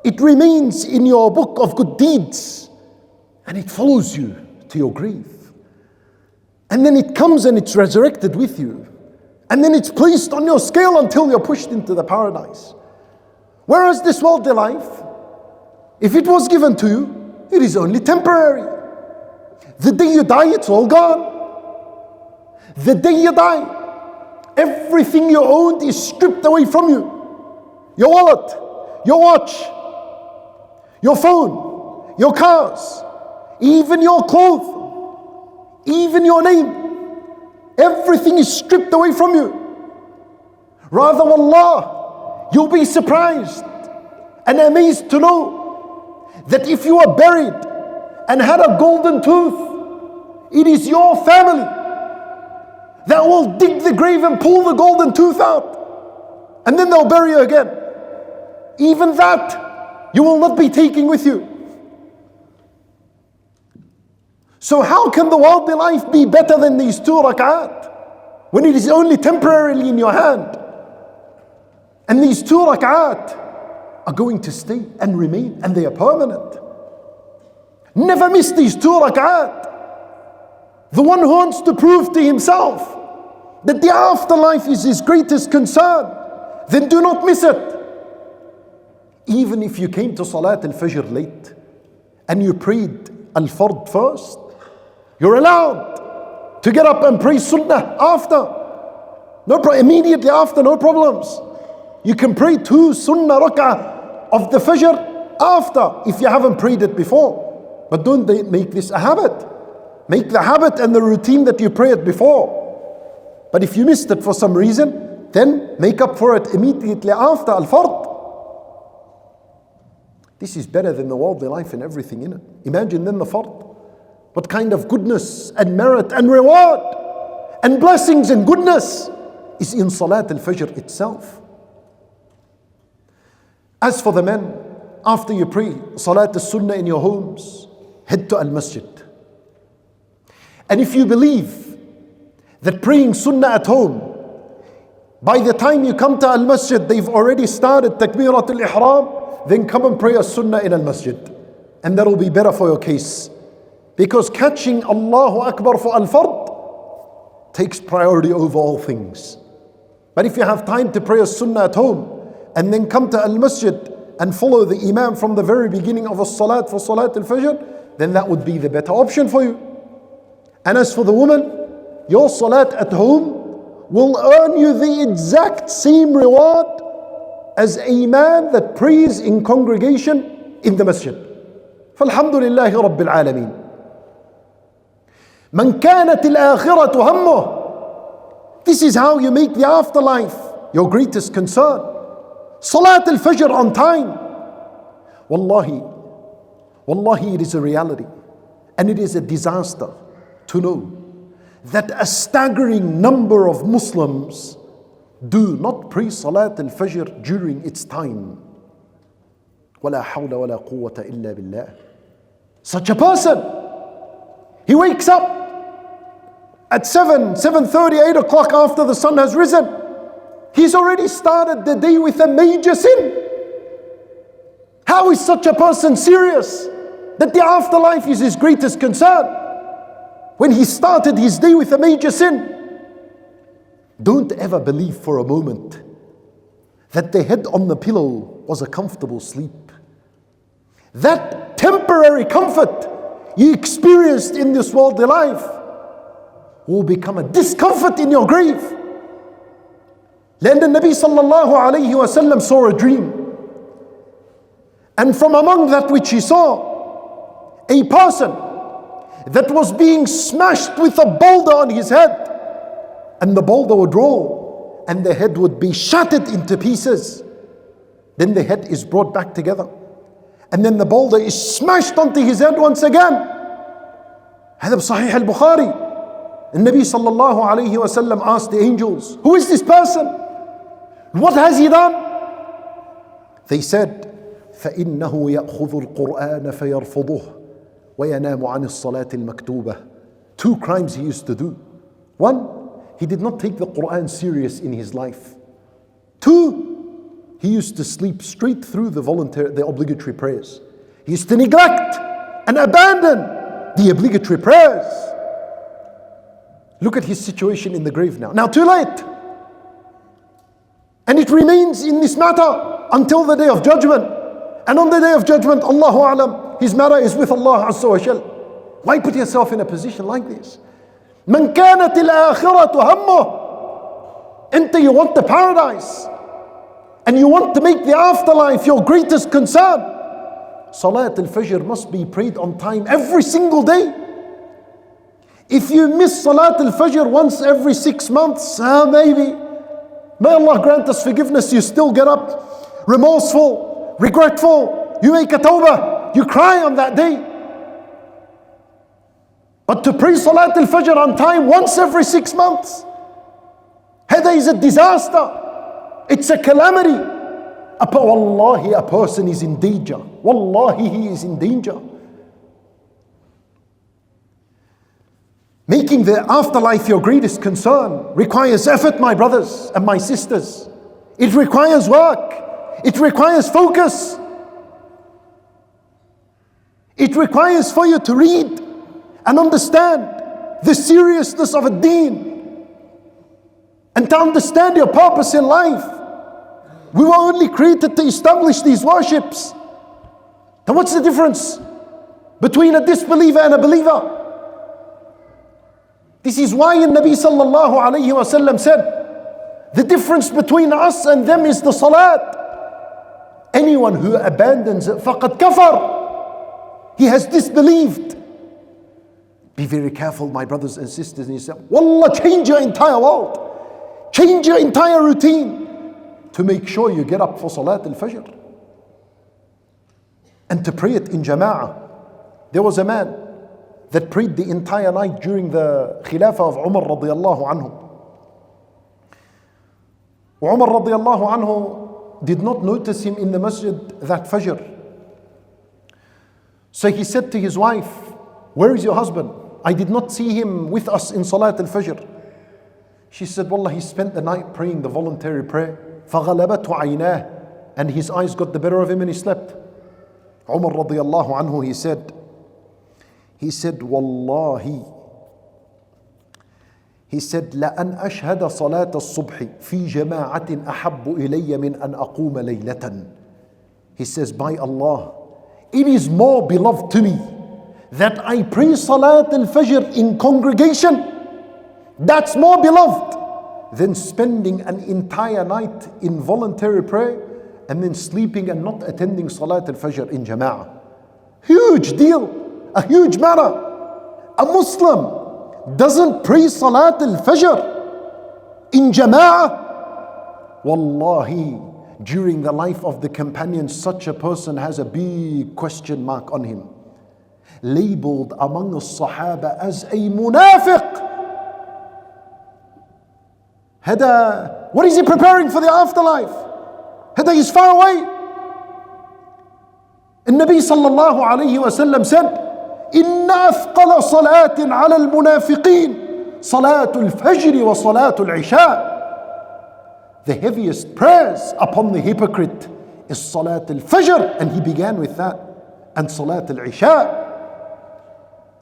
It remains in your book of good deeds and it follows you to your grave. And then it comes and it's resurrected with you. And then it's placed on your scale until you're pushed into the paradise. Whereas this worldly life, if it was given to you, it is only temporary. The day you die, it's all gone. The day you die, everything you owned is stripped away from you. Your wallet, your watch, your phone, your cars, even your clothes, even your name. Everything is stripped away from you. Rather, wallah, you'll be surprised and amazed to know that if you are buried and had a golden tooth, it is your family that will dig the grave and pull the golden tooth out. And then they'll bury you again. Even that, you will not be taking with you. So how can the worldly life be better than these 2 rak'at when it is only temporarily in your hand? And these 2 rak'at are going to stay and remain, and they are permanent. Never miss these 2 rak'at. The one who wants to prove to himself that the afterlife is his greatest concern, then do not miss it. Even if you came to Salat al-Fajr late and you prayed al-Fard first, you're allowed to get up and pray Sunnah after. Immediately after, no problems. You can pray 2 Sunnah rak'ah of the Fajr after if you haven't prayed it before. But don't make this a habit. Make the habit and the routine that you pray it before. But if you missed it for some reason, then make up for it immediately after al-Fard. This is better than the worldly life and everything in it. Imagine then the Fard. What kind of goodness and merit and reward and blessings and goodness is in Salat al-Fajr itself. As for the men, after you pray Salat al-Sunnah in your homes, head to al-Masjid. And if you believe that praying Sunnah at home, by the time you come to al-Masjid, they've already started Takbirat al-Ihram, then come and pray a Sunnah in al-Masjid. And that'll be better for your case. Because catching Allahu Akbar for al-Fard takes priority over all things. But if you have time to pray a Sunnah at home and then come to al-Masjid and follow the Imam from the very beginning of a Salat for Salat al-Fajr, then that would be the better option for you. And as for the woman, your Salat at home will earn you the exact same reward as a man that prays in congregation in the Masjid. فالحمد لله رب العالمين. من كانت الآخرة همه. This is how you make the afterlife your greatest concern. Salat al-Fajr on time. Wallahi, it is a reality. And it is a disaster to know that a staggering number of Muslims do not pray Salat al-Fajr during its time. ولا حول ولا قوة إلا بالله. Such a person, he wakes up at 7:30, 8 o'clock after the sun has risen. He's already started the day with a major sin. How is such a person serious that the afterlife is his greatest concern when he started his day with a major sin? Don't ever believe for a moment that the head on the pillow was a comfortable sleep. That temporary comfort you experienced in this worldly life will become a discomfort in your grave. لأن النبي صلى الله عليه وسلم saw a dream. And from among that which he saw, a person that was being smashed with a boulder on his head. And the boulder would roll and the head would be shattered into pieces. Then the head is brought back together. and then the boulder is smashed onto his head once again. هذا بصحيح البخاري. النبي صلى الله عليه وسلم asked the angels, who is this person? What has he done? They said, فإنه يأخذ القرآن فيرفضه وينام عن الصلاة المكتوبة. 2 crimes he used to do. 1, he did not take the Quran serious in his life. 2, he used to sleep straight through the obligatory prayers. He used to neglect and abandon the obligatory prayers. Look at his situation in the grave now. Now too late. And it remains in this matter until the day of judgment. And on the day of judgment, Allahu A'lam, his matter is with Allah Azza wa Jal. Why put yourself in a position like this? من كانت الآخرة همه. Enter, you want the paradise. And you want to make the afterlife your greatest concern. Salat al-Fajr must be prayed on time every single day. If you miss Salat al-Fajr once every 6 months, maybe, may Allah grant us forgiveness, you still get up remorseful, regretful, you make a tawbah, you cry on that day. But to pray Salat al-Fajr on time once every 6 months, that is a disaster. It's a calamity. Wallahi, a person is in danger. Wallahi, he is in danger. Making the afterlife your greatest concern requires effort, my brothers and my sisters. It requires work. It requires focus. It requires for you to read and understand the seriousness of a deen and to understand your purpose in life. We were only created to establish these worships. Then what's the difference between a disbeliever and a believer? This is why the Nabi sallallahu alayhi wa sallam said, the difference between us and them is the salat. Anyone who abandons it, faqad kafar. He has disbelieved. Be very careful, my brothers and sisters. And you say, wallah, change your entire world. Change your entire routine to make sure you get up for Salat al-Fajr. And to pray it in jama'ah. There was a man that prayed the entire night during the Khilafah of Umar radiyallahu anhu. Umar radiyallahu anhu did not notice him in the masjid that Fajr. So he said to his wife, where is your husband? I did not see him with us in Salat al-Fajr. She said, wallah, he spent the night praying the voluntary prayer. فَغَلَبَتْهُ عَيْنَاهُ. And his eyes got the better of him and he slept. Umar radiyallahu anhu, he said, Wallahi, he said, لَأَنْ أَشْهَدَ صَلَاةَ الصُّبْحِ فِي جَمَاعَةٍ أَحَبُّ إِلَيَّ مِنْ أَنْ أَقُومَ لَيْلَةً. He says, by Allah, it is more beloved to me that I pray Salat al-Fajr in congregation. That's more beloved than spending an entire night in voluntary prayer and then sleeping and not attending Salat al-Fajr in Jama'ah. Huge deal. A huge matter. A Muslim doesn't pray Salat al-Fajr in Jama'ah. Wallahi, during the life of the companions, such a person has a big question mark on him. Labeled among the Sahaba as a munafiq. What is he preparing for the afterlife? He's far away. And Nabi sallallahu alayhi wa sallam said, إن أثقل صلاة على المنافقين صلاة الفجر وصلاة العشاء. The heaviest prayers upon the hypocrite is Salat al-Fajr, and he began with that, and Salat al-Isha.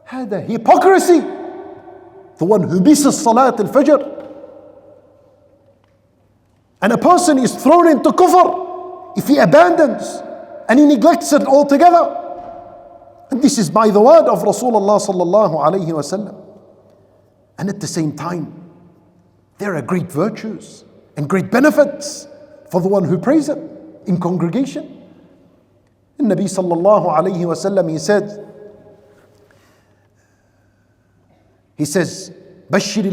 هذا hypocrisy. The one who misses Salat al-Fajr. And a person is thrown into kufr if he abandons and he neglects it altogether. And this is by the word of Rasulullah sallallahu alayhi wa sallam. And at the same time, there are great virtues and great benefits for the one who prays it in congregation. And Nabi sallallahu alayhi wa sallam, he says, بشر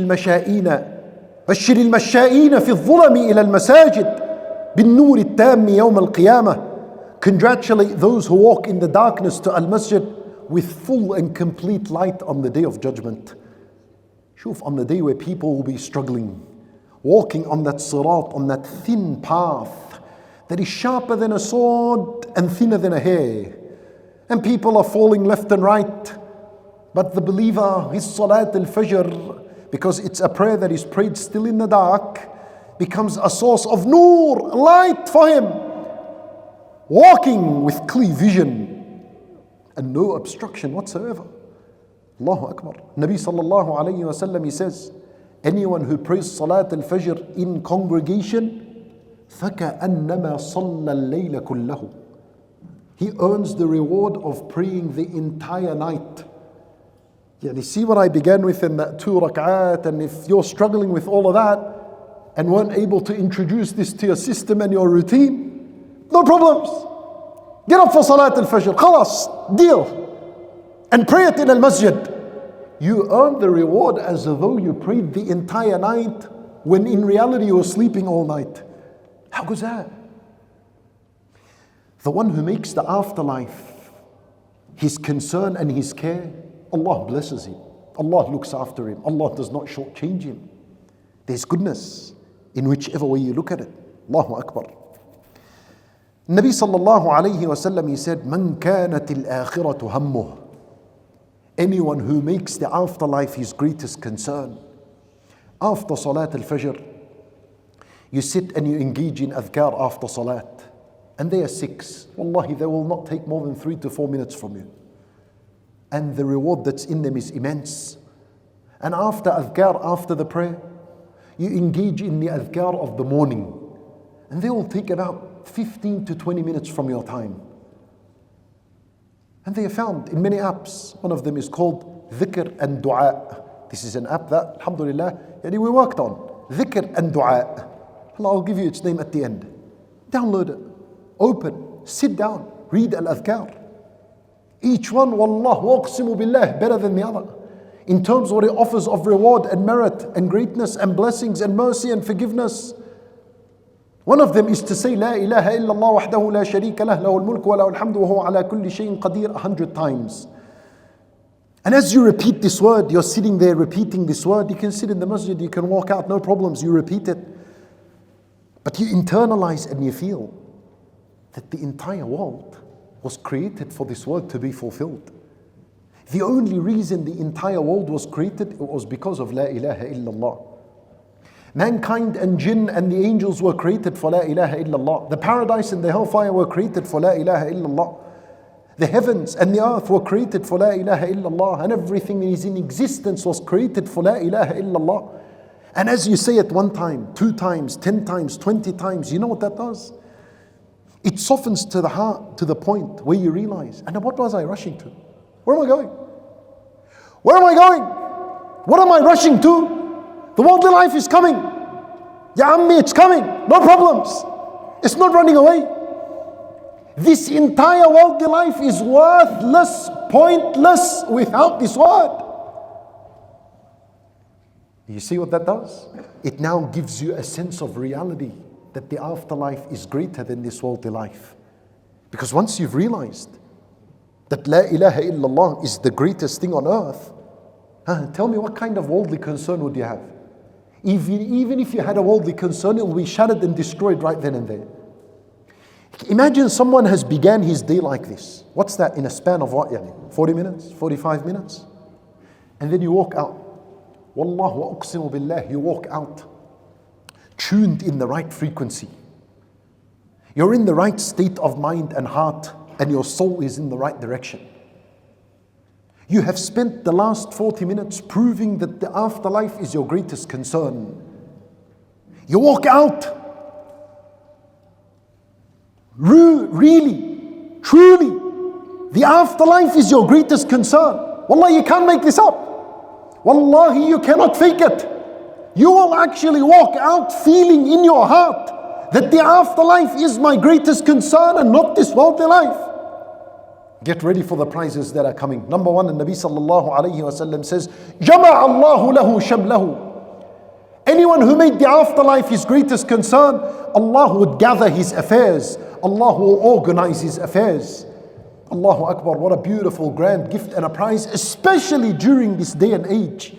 المشائين في الظلم إلى المساجد بالنور التام يوم القيامة Congratulate those who walk in the darkness to Al-Masjid with full and complete light on the day of judgment. Shuf, on the day where people will be struggling, walking on that sirat, on that thin path that is sharper than a sword and thinner than a hair. And people are falling left and right. But the believer, his salat al-fajr, because it's a prayer that is prayed still in the dark, becomes a source of nur, light for him. Walking with clear vision and no obstruction whatsoever. Allahu Akbar. Nabi sallallahu alayhi wa sallam, he says, anyone who prays salat al-fajr in congregation, فَكَأَنَّمَا صَلَّى اللَّيْلَ كُلَّهُ. He earns the reward of praying the entire night. You see what I began with in that 2 rak'at, and if you're struggling with all of that and weren't able to introduce this to your system and your routine, no problems. Get up for salat al-fajr, khalas, deal. And pray it in al-masjid. You earn the reward as though you prayed the entire night when in reality you were sleeping all night. How goes that? The one who makes the afterlife his concern and his care, Allah blesses him. Allah looks after him. Allah does not shortchange him. There's goodness in whichever way you look at it. Allahu Akbar. Nabi sallallahu alayhi wa sallam, he said, Man kanat al-akhiratu hammuh. Anyone who makes the afterlife his greatest concern. After salat al-fajr, you sit and you engage in adhkar after salat. And they are 6. Wallahi, they will not take more than 3 to 4 minutes from you. And the reward that's in them is immense. And after adhkar, after the prayer, you engage in the adhkar of the morning. And they will take about 15 to 20 minutes from your time. And they are found in many apps. One of them is called Dhikr and Dua. This is an app that, alhamdulillah, we worked on. Dhikr and Dua. I'll give you its name at the end. Download it. Open. Sit down. Read al-adhkar. Each one, wallah, waqsimu billah, better than the other. In terms of what it offers of reward and merit and greatness and blessings and mercy and forgiveness. One of them is to say, La ilaha illallah wahdahu la sharika lah, lahul mulku wa lahul hamdu wa huwa ala kulli shayin qadir 100 times. And as you repeat this word, you're sitting there repeating this word. You can sit in the masjid, you can walk out, no problems, you repeat it. But you internalize and you feel that the entire world was created for this word to be fulfilled. The only reason the entire world was created, it was because of La ilaha illallah. Mankind and jinn and the angels were created for La ilaha illallah. The paradise and the hellfire were created for La ilaha illallah. The heavens and the earth were created for La ilaha illallah. And everything that is in existence was created for La ilaha illallah. And as you say it 1 time, 2 times, 10 times, 20 times, you know what that does? It softens to the heart to the point where you realize, and what was I rushing to? Where am I going? Where am I going? What am I rushing to? The worldly life is coming. Ya Ammi, it's coming. No problems. It's not running away. This entire worldly life is worthless, pointless without this word. You see what that does? It now gives you a sense of reality that the afterlife is greater than this worldly life. Because once you've realized that La ilaha illallah is the greatest thing on earth, tell me what kind of worldly concern would you have? Even if you had a worldly concern, it will be shattered and destroyed right then and there. Imagine someone has began his day like this. What's that in a span of what? 40 minutes, 45 minutes? And then you walk out. Wallah wa uqsimu billah, you walk out tuned in the right frequency. You're in the right state of mind and heart, and your soul is in the right direction. You have spent the last 40 minutes proving that the afterlife is your greatest concern. You walk out really, truly, the afterlife is your greatest concern. Wallah, you can't make this up. Wallahi, you cannot fake it. You will actually walk out feeling in your heart that the afterlife is my greatest concern and not this worldly life. Get ready for the prizes that are coming. Number 1, the Nabi sallallahu alayhi wa sallam says, Jama'a Allahu lahu shamlahu. Anyone who made the afterlife his greatest concern, Allah would gather his affairs. Allah will organize his affairs. Allahu Akbar, what a beautiful grand gift and a prize, especially during this day and age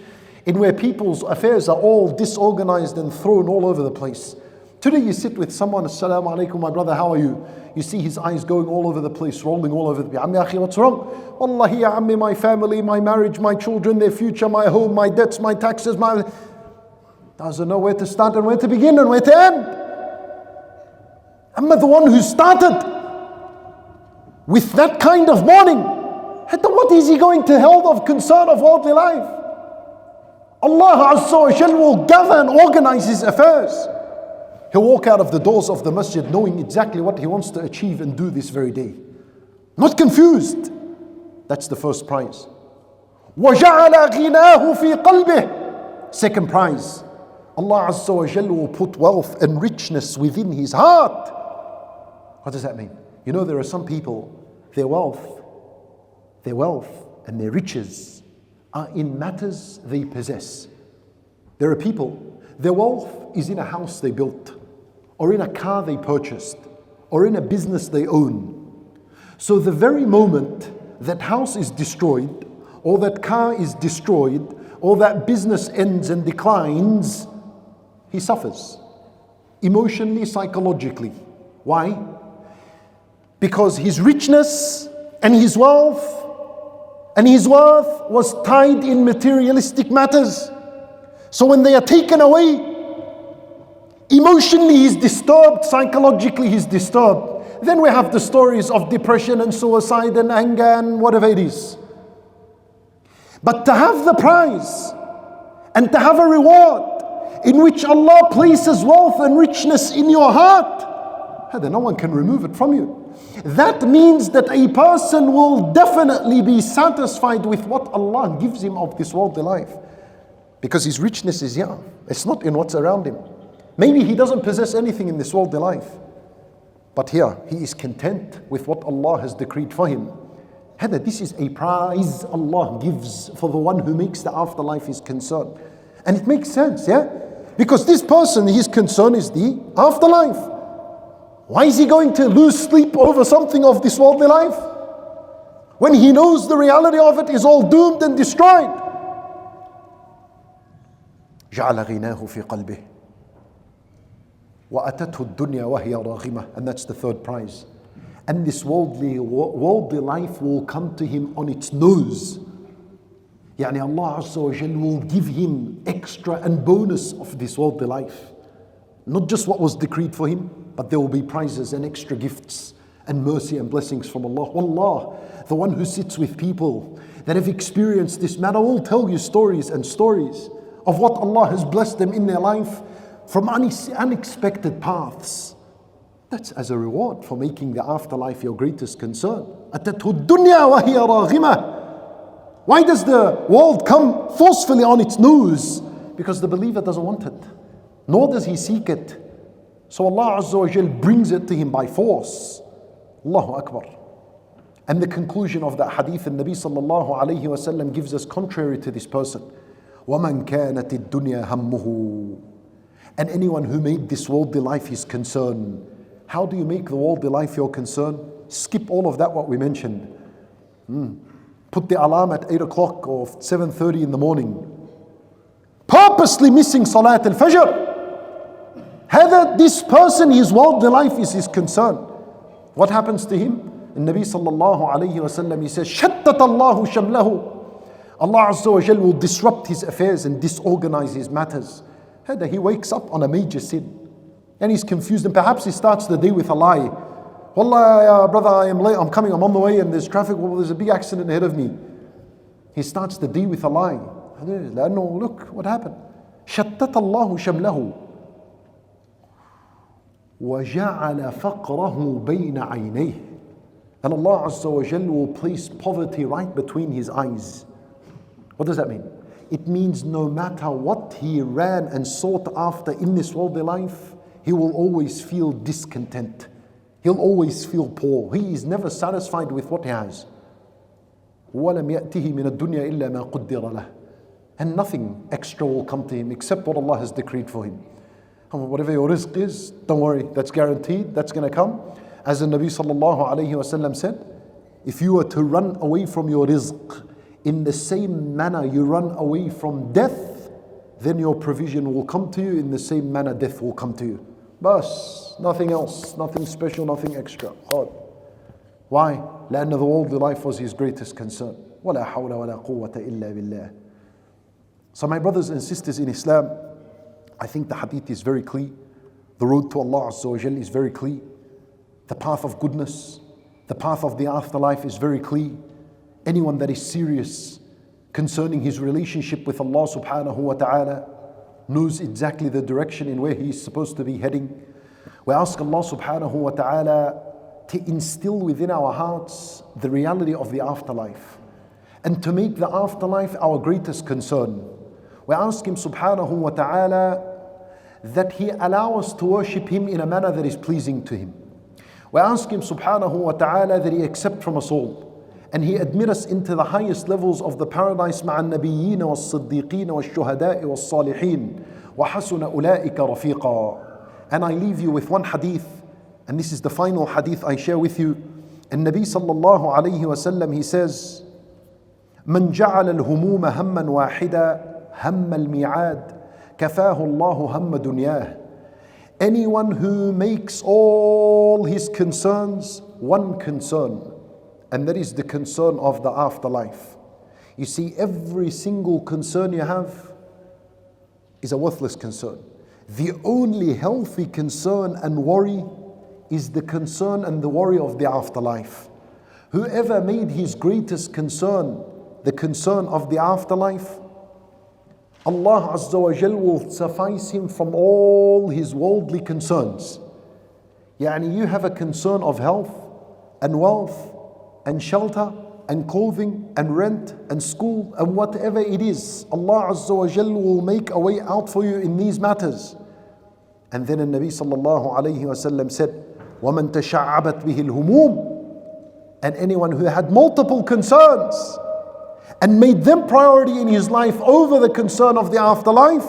in where people's affairs are all disorganized and thrown all over the place. Today you sit with someone, Assalamu alaikum, my brother, how are you? You see his eyes going all over the place, rolling all over the place. Ammi akhi, what's wrong? Wallahi ya ammi, my family, my marriage, my children, their future, my home, my debts, my taxes, my... Doesn't know where to start and where to begin and where to end. Amma, the one who started with that kind of mourning, what is he going to hold of concern of worldly life? Allah Azza wa Jal will gather and organize his affairs. He'll walk out of the doors of the masjid knowing exactly what he wants to achieve and do this very day. Not confused. That's the first prize. وَجَعَلَ غِنَاهُ فِي قَلْبِهِ. Second prize. Allah Azza wa Jal will put wealth and richness within his heart. What does that mean? You know, there are some people, their wealth and their riches are in matters they possess. There are people, their wealth is in a house they built, or in a car they purchased, or in a business they own. So the very moment that house is destroyed, or that car is destroyed, or that business ends and declines, he suffers. Emotionally, psychologically. Why? Because his richness and his wealth and his worth was tied in materialistic matters. So when they are taken away, emotionally he's disturbed, psychologically he's disturbed. Then we have the stories of depression and suicide and anger and whatever it is. But to have the prize and to have a reward in which Allah places wealth and richness in your heart, no one can remove it from you. That means that a person will definitely be satisfied with what Allah gives him of this worldly life. Because his richness is here. It's not in what's around him. Maybe he doesn't possess anything in this worldly life. But here, he is content with what Allah has decreed for him. This is a prize Allah gives for the one who makes the afterlife his concern. And it makes sense, yeah? Because this person, his concern is the afterlife. Why is he going to lose sleep over something of this worldly life? When he knows the reality of it is all doomed and destroyed. جَعَلَ غِنَاهُ فِي قَلْبِهِ وَأَتَتْهُ الدُّنْيَا وَهِيَ رَاغِمَةٌ. And that's the third prize. And this worldly life will come to him on its nose. Allah Azza wa Jal will give him extra and bonus of this worldly life. Not just what was decreed for him, but there will be prizes and extra gifts and mercy and blessings from Allah. Wallah, the one who sits with people that have experienced this matter will tell you stories and stories of what Allah has blessed them in their life from unexpected paths. That's as a reward for making the afterlife your greatest concern. أَتَتْهُ الدُّنْيَا وَهِيَ رَاغِمَةٌ. Why does the world come forcefully on its nose? Because the believer doesn't want it, nor does he seek it. So Allah Azza wa Jal brings it to him by force. Allahu Akbar. And the conclusion of that hadith, and Nabi sallallahu alayhi wa sallam gives us contrary to this person. وَمَنْ كَانَتِ الدُّنْيَا هَمُّهُ. And anyone who made this worldly life his concern. How do you make the worldly life your concern? Skip all of that what we mentioned. Put the alarm at 8 o'clock or 7:30 in the morning. Purposely missing Salat al-Fajr. This person, his worldly life is his concern. What happens to him? And Nabi sallallahu alayhi wa sallam, he says, شَتَّتَ اللَّهُ شَمْلَهُ. Allah Azza wa Jal will disrupt his affairs and disorganize his matters. He wakes up on a major sin. And he's confused, and perhaps he starts the day with a lie. Wallah, brother, I am late, I'm on the way, and there's traffic, there's a big accident ahead of me. He starts the day with a lie. Look, what happened? شَتَّتَ اللَّهُ شَمْلَهُ وَجَعَلَ فَقْرَهُ بَيْنَ عَيْنَيْهِ. And Allah Azza wa Jal will place poverty right between his eyes. What does that mean? It means no matter what he ran and sought after in this worldly life, he will always feel discontent. He'll always feel poor. He is never satisfied with what he has. وَلَمْ يَأْتِهِ مِنَ الدُّنْيَا إِلَّا مَا قُدِّرَ لَهُ. And nothing extra will come to him except what Allah has decreed for him. Whatever your rizq is, don't worry, that's guaranteed, that's going to come. As the Nabi sallallahu alayhi wasallam said, if you were to run away from your rizq in the same manner you run away from death, then your provision will come to you in the same manner death will come to you. Bas, nothing else, nothing special, nothing extra. Why? لأن the worldly life was his greatest concern. ولا حول ولا قوة إلا بالله. So my brothers and sisters in Islam, I think the hadith is very clear. The road to Allah Azza wa Jal is very clear. The path of goodness, the path of the afterlife is very clear. Anyone that is serious concerning his relationship with Allah subhanahu wa ta'ala knows exactly the direction in where he is supposed to be heading. We ask Allah subhanahu wa ta'ala to instill within our hearts the reality of the afterlife and to make the afterlife our greatest concern. We ask Him subhanahu wa ta'ala that He allow us to worship Him in a manner that is pleasing to Him. We ask Him subhanahu wa ta'ala that He accept from us all and He admit us into the highest levels of the paradise مع النبيين والصديقين والشهداء والصالحين وحسن أولئك رفيقا. And I leave you with one hadith, and this is the final hadith I share with you. And Nabi sallallahu alayhi wa sallam, he says, من جعل الهموم هما واحدا هم الميعاد كفاه الله هم دنياه. Anyone who makes all his concerns one concern, and that is the concern of the afterlife. You see, every single concern you have is a worthless concern. The only healthy concern and worry is the concern and the worry of the afterlife. Whoever made his greatest concern the concern of the afterlife, Allah Azza wa Jal will suffice him from all his worldly concerns. Yani you have a concern of health and wealth and shelter and clothing and rent and school and whatever it is, Allah Azza wa Jal will make a way out for you in these matters. And then the Nabi sallallahu alayhi wa sallam said, وَمَن تَشَعَّبَتْ بِهِ الْهُمُومِ. And anyone who had multiple concerns and made them priority in his life over the concern of the afterlife,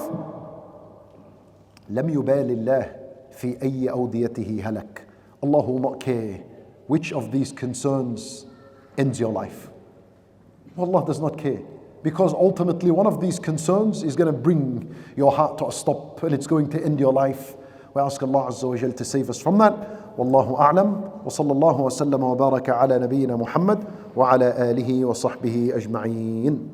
لم يبال الله في أي أوديته هلك. Allah will not care which of these concerns ends your life. Allah does not care, because ultimately one of these concerns is going to bring your heart to a stop and it's going to end your life. We ask Allah Azza wa Jal to save us from that. والله أعلم وصلى الله وسلم وبارك على نبينا محمد وعلى آله وصحبه أجمعين.